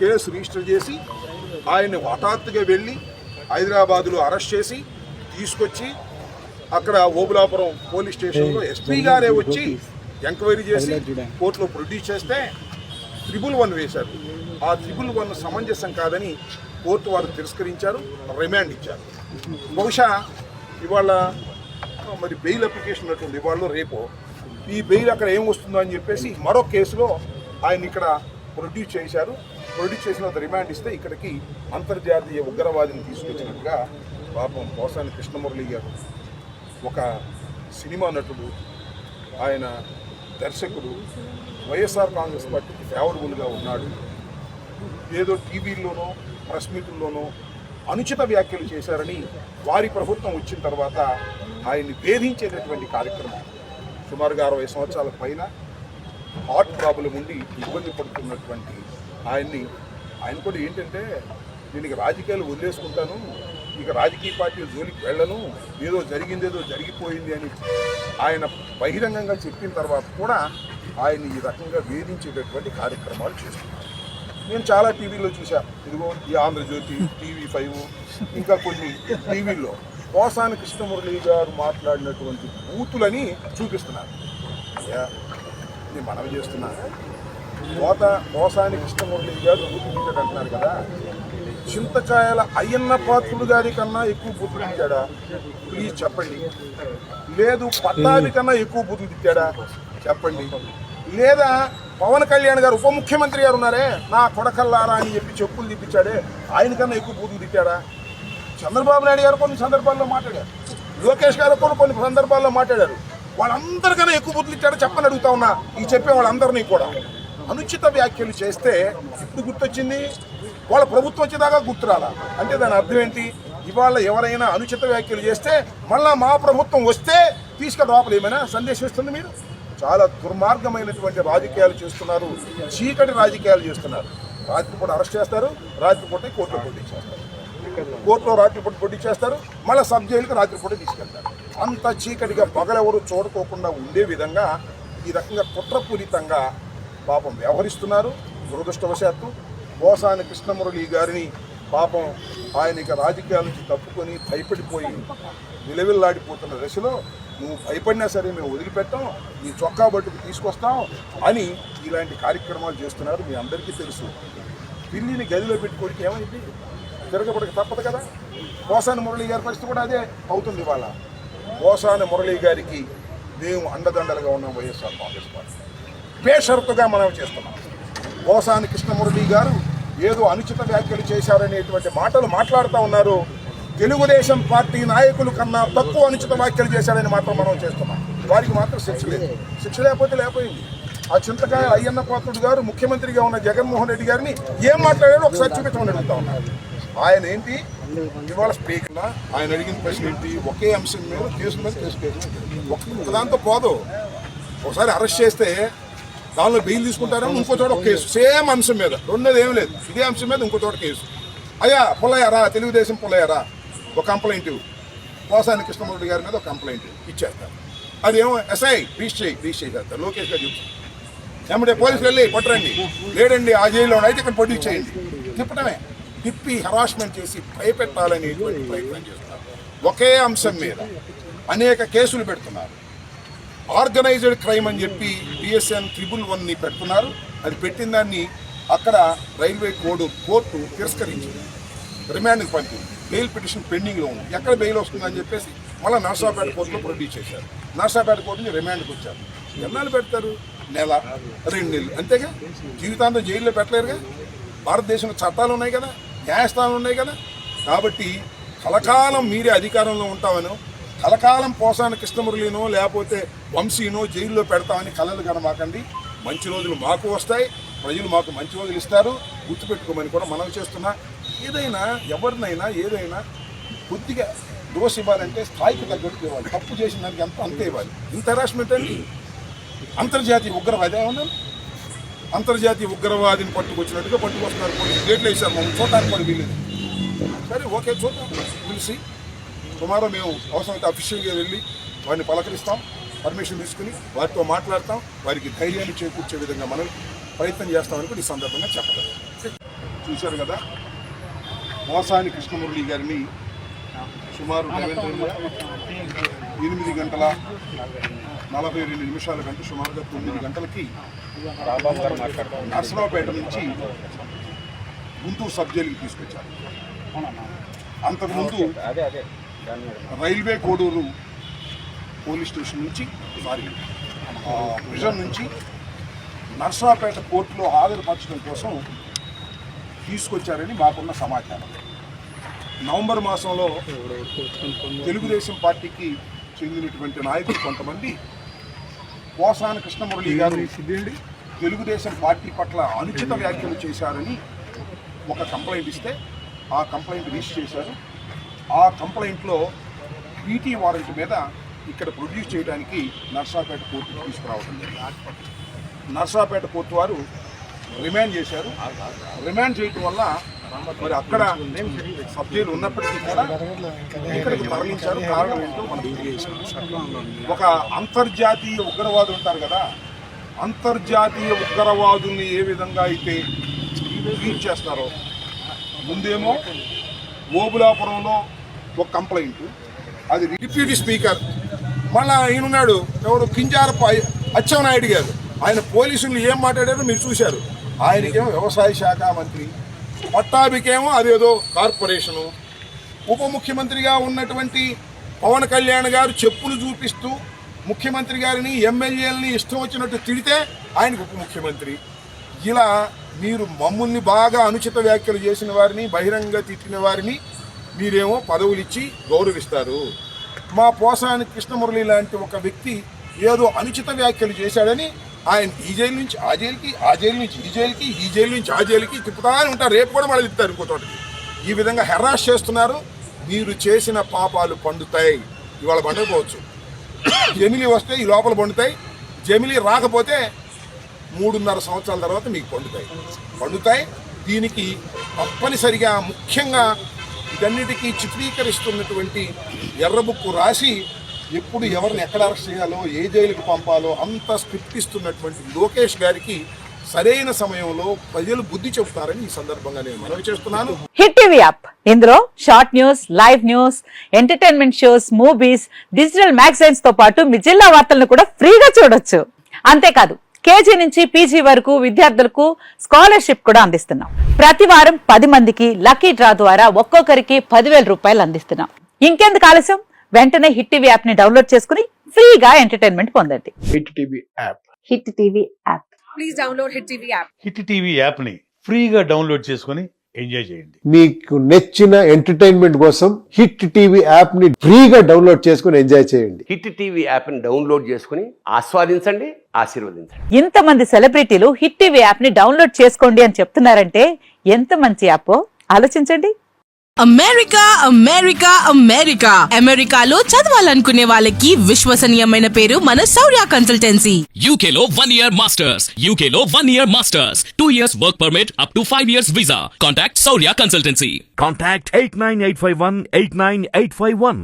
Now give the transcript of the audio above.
Case register చేసి ఆయన్ని హఠాత్తుగా వెళ్ళి హైదరాబాదులో అరెస్ట్ చేసి తీసుకొచ్చి అక్కడ ఓబులాపురం పోలీస్ స్టేషన్లో ఎస్పీ గారే వచ్చి ఎంక్వైరీ చేసి కోర్టులో ప్రొడ్యూస్ చేస్తే 111 వేశారు. ఆ 111 సమంజసం కాదని కోర్టు వారు తిరస్కరించారు, రిమాండ్ ఇచ్చారు. బహుశా ఇవాళ మరి బెయిల్ అప్లికేషన్ ఉన్నట్టుంది, ఇవాళ రేపో ఈ బెయిల్ అక్కడ ఏం వస్తుందో అని చెప్పేసి మరో కేసులో ఆయన ఇక్కడ ప్రొడ్యూస్ చేశారు. ప్రొడ్యూస్ చేసిన రిమాండ్ ఇస్తే ఇక్కడికి అంతర్జాతీయ ఉగ్రవాదిని తీసుకొచ్చినట్టుగా పాపం పోసాని కృష్ణమురళి గారు ఒక సినిమా నటుడు, ఆయన దర్శకుడు, వైఎస్ఆర్ కాంగ్రెస్ పార్టీకి ఫేవరబుల్గా ఉన్నాడు. ఏదో టీవీల్లోనో ప్రెస్ మీటుల్లోనో అనుచిత వ్యాఖ్యలు చేశారని వారి ప్రభుత్వం వచ్చిన తర్వాత ఆయన్ని వేధించేటటువంటి కార్యక్రమం. సుమారుగా 60 సంవత్సరాల పైన హార్ట్ ప్రాబ్లం ఉండి ఇబ్బంది పడుతున్నటువంటి ఆయన కూడా ఏంటంటే నేను ఇక రాజకీయాలు వదిలేసుకుంటాను, ఇక రాజకీయ పార్టీల జోలికి వెళ్ళను, ఏదో జరిగిపోయింది అని ఆయన బహిరంగంగా చెప్పిన తర్వాత కూడా ఆయన ఈ రకంగా వేధించేటటువంటి కార్యక్రమాలు చేస్తున్నారు. నేను చాలా టీవీలో చూశాను, ఇదిగో ఈ ఆంధ్రజ్యోతి, TV5 ఇంకా కొన్ని టీవీల్లో పోసాని కృష్ణమురళి గారు మాట్లాడినటువంటి బూతులని చూపిస్తున్నారు. నేను మనవి చేస్తున్నాను, పోసాని కృష్ణమురళి గారు బూతులు అంటున్నారు కదా, చింతకాయల అయ్యన్న పాత్రుడు గారి కన్నా ఎక్కువ బూతులు తిట్టాడా? ప్లీజ్ చెప్పండి. లేదు పట్టాభి కన్నా ఎక్కువ బూతులు తిట్టాడా? చెప్పండి. లేదా పవన్ కళ్యాణ్ గారు ఉప ముఖ్యమంత్రి గారు ఉన్నారే, నా కొడకల్లారా అని చెప్పి చెప్పులు తిప్పించాడే, ఆయన కన్నా ఎక్కువ బూతులు తిట్టాడా? చంద్రబాబు నాయుడు గారు కొన్ని సందర్భాల్లో మాట్లాడారు, లోకేష్ గారు కూడా కొన్ని సందర్భాల్లో మాట్లాడారు. వాళ్ళందరికన్నా ఎక్కువ బూతులు తిట్టాడో చెప్పని అడుగుతా ఉన్నా. ఈ చెప్పే వాళ్ళందరినీ కూడా అనుచిత వ్యాఖ్యలు చేస్తే ఇప్పుడు గుర్తొచ్చింది, వాళ్ళ ప్రభుత్వం వచ్చేదాకా గుర్తురాలా అంటే దాని అర్థం ఏంటి? ఇవాళ ఎవరైనా అనుచిత వ్యాఖ్యలు చేస్తే మళ్ళా మా ప్రభుత్వం వస్తే తీసుకొని లోపల ఏమైనా సందేశం ఇస్తుంది? మీరు చాలా దుర్మార్గమైనటువంటి రాజకీయాలు చేస్తున్నారు, చీకటి రాజకీయాలు చేస్తున్నారు. రాత్రిపూట అరెస్ట్ చేస్తారు, రాత్రిపూట కోర్టులో పోటీ చేస్తారు, కోర్టులో రాత్రిపూట పోటీ చేస్తారు, మళ్ళీ సబ్ జైలుకి రాత్రిపూట తీసుకెళ్తారు. అంత చీకటిగా పగలెవరు చూడకోకుండా ఉండే విధంగా ఈ రకంగా కుట్రపూరితంగా పాపం వ్యవహరిస్తున్నారు. దురదృష్టవశాత్తు పోసాని కృష్ణమురళి గారిని పాపం ఆయన ఇక రాజకీయాల నుంచి తప్పుకొని భయపడిపోయి విలవిల్లాడిపోతున్న దశలో నువ్వు భయపడినా సరే మేము వదిలిపెట్టాం, నీ చొక్కా బట్టుకు తీసుకొస్తాం అని ఇలాంటి కార్యక్రమాలు చేస్తున్నారు. మీ అందరికీ తెలుసు. పిల్లిని గదిలో పెట్టుకోవడానికి ఏమైంది? తిరగబడక తప్పదు కదా. పోసాని మురళి గారి పరిస్థితి కూడా అదే అవుతుంది. ఇవాళ పోసాని మురళి గారికి మేము అండదండలుగా ఉన్నాం. వైఎస్ఆర్ కాంగ్రెస్ పార్టీ బేషరతుగా మనం చేస్తున్నాం. పోసాని కృష్ణమురళి గారు ఏదో అనుచిత వ్యాఖ్యలు చేశారనేటువంటి మాటలు మాట్లాడుతూ ఉన్నారు. తెలుగుదేశం పార్టీ నాయకుల కన్నా తక్కువ అనుచిత వ్యాఖ్యలు చేశారని మాత్రం మనం చేస్తున్నాం. వారికి మాత్రం శిక్ష లేదు. శిక్ష లేకపోయింది. ఆ చింతకాయ అయ్యన్న పాత్రుడు గారు ముఖ్యమంత్రిగా ఉన్న జగన్మోహన్ రెడ్డి గారిని ఏం మాట్లాడాడో ఒకసారి చూపించమని అడుగుతా ఉన్నారు. ఆయన ఏంటి ఇవాళ స్పీకర్గా ఆయన అడిగిన ప్రశ్న ఏంటి? ఒకే అంశం మీద కేసు ఒకదాంతో పోదు. ఒకసారి అరెస్ట్ చేస్తే దానిలో బెయిల్ తీసుకుంటారేమో, ఇంకో చోట ఒక కేసు సేమ్ అంశం మీద, రెండోది ఏం లేదు, ఇదే అంశం మీద ఇంకో చోట కేసు. అయ్యా పుల్లయ్యారా, తెలుగుదేశం పుల్లయ్యారా, ఒక కంప్లైంట్ పోసాని కృష్ణమురళి గారి మీద ఒక కంప్లైంట్ ఇచ్చేస్తారు. అదేమో ఎస్ఐ రిజిస్టర్ చేస్తారు. లోకేష్ గారు చెప్తారు, ఏమంటే పోలీసులు వెళ్ళి కొట్టరండి, లేడండి ఆ జైల్లో అయితే ఇక్కడ ప్రొడ్యూస్ చేయండి. తిప్పి హరాస్మెంట్ చేసి భయపెట్టాలనేటువంటి ప్రయత్నం చేస్తున్నారు. ఒకే అంశం మీద అనేక కేసులు పెడుతున్నారు. ఆర్గనైజ్డ్ క్రైమ్ అని చెప్పి PSN 111ని పెడుతున్నారు. అది పెట్టిన దాన్ని అక్కడ రైల్వే కోర్టు తిరస్కరించింది, రిమాండ్కి పంపింది. బెయిల్ పిటిషన్ పెండింగ్లో ఉంది. ఎక్కడ బెయిల్ వస్తుందని చెప్పేసి మళ్ళీ నర్సాపేట కోర్టులో ప్రొడ్యూస్ చేశారు. నర్సాపేట కోర్టుని రిమాండ్కి వచ్చారు. ఎన్నాళ్ళు పెడతారు? నెల, 2 నెలలు అంతేగా. జీవితాంతం జైల్లో పెట్టలేరుగా. భారతదేశంలో చట్టాలు ఉన్నాయి కదా, న్యాయస్థానాలు ఉన్నాయి కదా. కాబట్టి కలకాలం మీరే అధికారంలో ఉంటామనో, కలకాలం పోసాని కృష్ణమురళినో లేకపోతే వంశీనో జైల్లో పెడతామని కలలు కనమాకండి. మంచి రోజులు మాకు వస్తాయి, ప్రజలు మాకు మంచి రోజులు ఇస్తారు, గుర్తుపెట్టుకోమని కూడా మనం చేస్తున్నా. ఏదైనా ఎవరినైనా ఏదైనా కొద్దిగా దోష ఇవ్వాలంటే స్థాయికి తగ్గట్టు ఇవ్వాలి. తప్పు చేసిన దానికి అంతే ఇవ్వాలి. ఇంత హరాస్మెంట్ అండి. అంతర్జాతీయ ఉగ్రవాది ఏమన్నా అంతర్జాతీయ ఉగ్రవాదిని పట్టుకొచ్చినట్టుగా పట్టుకొస్తున్నారు. గేట్లు వేసారు, మనం చూడటానికి కూడా వీలేదు. సరే ఓకే, చూద్దాం, పిలిచి టుమారో మేము అవసరమైతే అఫీషియల్గా వెళ్ళి వారిని పలకరిస్తాం, పర్మిషన్ తీసుకుని వారితో మాట్లాడతాం, వారికి ధైర్యాన్ని చేకూర్చే విధంగా మనం ప్రయత్నం చేస్తామని కూడా ఈ సందర్భంగా చెప్పగలం. చూశారు కదా, పోసాని కృష్ణమురళి గారిని సుమారు 8 గంటల 42 నిమిషాల కంటే సుమారుగా 9 గంటలకి నర్సరావుపేట నుంచి గుంటూరు సబ్ జైలుకి తీసుకొచ్చారు. అంతకుముందు రైల్వే కోడూరు పోలీస్ స్టేషన్ నుంచి ప్రిజన్ నుంచి నర్సరావుపేట కోర్టులో హాజరుపరచడం కోసం తీసుకొచ్చారని మాకున్న సమాచారం. నవంబర్ మాసంలో తెలుగుదేశం పార్టీకి చెందినటువంటి నాయకులు కొంతమంది పోసాని కృష్ణమురళి గారు తెలుగుదేశం పార్టీ పట్ల అనుచిత వ్యాఖ్యలు చేశారని ఒక కంప్లైంట్ ఇస్తే ఆ కంప్లైంట్ రిజిస్టర్ చేశారు. ఆ కంప్లైంట్లో పీటీ వారెంట్ మీద ఇక్కడ ప్రొడ్యూస్ చేయడానికి నర్సరావుపేట కోర్టుకు తీసుకురావడం జరిగింది. నర్సరావుపేట కోర్టు వారు రిమాండ్ చేశారు. రిమాండ్ చేయటం వల్ల మరి అక్కడ సబ్ జైలు ఉన్నప్పటికీ కూడా ఇక్కడికి తరలించారు. కారణం ఏంటో మనకు తెలియజేశారు. ఒక అంతర్జాతీయ ఉగ్రవాదులు ఉంటారు కదా, అంతర్జాతీయ ఉగ్రవాదుల్ని ఏ విధంగా అయితే ట్రీట్ చేస్తారో, ముందేమో ఓబులాపురంలో ఒక కంప్లైంట్, అది డిప్యూటీ స్పీకర్, మళ్ళీ ఈయనున్నాడు ఎవరు కింజారప్ప అచ్చెన్నాయుడు గారు, ఆయన పోలీసులు ఏం మాట్లాడారో మీరు చూశారు. ఆయనకేమో వ్యవసాయ శాఖ మంత్రి, పట్టాభికేమో అదేదో కార్పొరేషను. ఉప ముఖ్యమంత్రిగా ఉన్నటువంటి పవన్ కళ్యాణ్ గారు చెప్పులు చూపిస్తూ ముఖ్యమంత్రి గారిని ఎమ్మెల్యేలని ఇష్టం వచ్చినట్టు తిడితే ఆయనకు ఉప ముఖ్యమంత్రి. ఇలా మీరు మమ్మల్ని బాగా అనుచిత వ్యాఖ్యలు చేసిన వారిని, బహిరంగ తిట్టిన వారిని మీరేమో పదవులు ఇచ్చి గౌరవిస్తారు. మా పోసాని కృష్ణమురళి లాంటి ఒక వ్యక్తి ఏదో అనుచిత వ్యాఖ్యలు చేశాడని ఆయన ఈ జైలు నుంచి ఆ జైలుకి, ఆ జైలు నుంచి ఈ జైలుకి, ఈ జైలు నుంచి ఆ జైలుకి తిప్పుతానే ఉంటారు. రేపు కూడా మళ్ళీ తిప్పుతారు ఇంకో చోటకి. ఈ విధంగా హెరాస్ చేస్తున్నారు. మీరు చేసిన పాపాలు పండుతాయి. ఇవాళ పండకపోవచ్చు, జమిలీ వస్తే ఈ లోపల పండుతాయి. జమిలీ రాకపోతే 3.5 సంవత్సరాల తర్వాత మీకు పండుతాయి. దీనికి తప్పనిసరిగా ముఖ్యంగా ఇదన్నిటికీ చిత్రీకరిస్తున్నటువంటి ఎర్రబుక్కు రాసి ఎప్పుడు ఎవరిని ఎక్కడ అరెస్ట్ చేయాలో, ఏ జైలుకు పంపాలో అంత స్క్రిప్ట్ ఇస్తున్నటువంటి లోకేష్ గారికి సరైన సమయంలో ప్రజలు బుద్ధి చెబుతారని ఈ సందర్భంగా నేను మనవి చేస్తున్నాను. హిట్ టీవీ యాప్, ఇందులో short news, live news, entertainment shows, movies, digital magazines తో పాటు మీ జిల్లా వార్తలను కూడా ఫ్రీగా చూడొచ్చు. అంతేకాదు కేజీ నుంచి పీజీ వరకు విద్యార్థులకు స్కాలర్షిప్ కూడా అందిస్తున్నాం. ప్రతి వారం 10 మందికి లక్కీ డ్రా ద్వారా ఒక్కొక్కరికి 10,000 రూపాయలు అందిస్తున్నాం. ఇంకెందుకు ఆలస్యం, వెంటనే హిట్ టీవీ యాప్ ని డౌన్లోడ్ చేసుకుని ఫ్రీగా ఎంటర్టైన్మెంట్ పొందండి. Hit TV app. Hit TV app. Please download hit TV app. Hit TV app ని ఫ్రీగా డౌన్లోడ్ చేసుకుని ఎంజాయ్ చేయండి. మీకు నచ్చిన ఎంటర్టైన్మెంట్ కోసం హిట్ టీవీ యాప్ ని ఫ్రీగా డౌన్లోడ్ చేసుకుని ఎంజాయ్ చేయండి. హిట్ టీవీ యాప్ ని డౌన్లోడ్ చేసుకుని ఆస్వాదించండి, ఆశీర్వదించండి. ఇంతమంది సెలబ్రిటీలు హిట్ టీవీ యాప్ ని డౌన్లోడ్ చేసుకోండి అని చెప్తున్నారంటే ఎంత మంచి యాప్ ఆలోచించండి. అమెరికా అమెరికా అమెరికా అమెరికాలో చదవాలనుకునే వాళ్ళకి విశ్వసనీయమైన పేరు మన శౌర్య కన్సల్టెన్సీ. UK లో 1 year masters. UK లో 1 year masters. 2 years work permit up to 5 years visa. Contact Saurya Consultancy. Contact 89851 89851.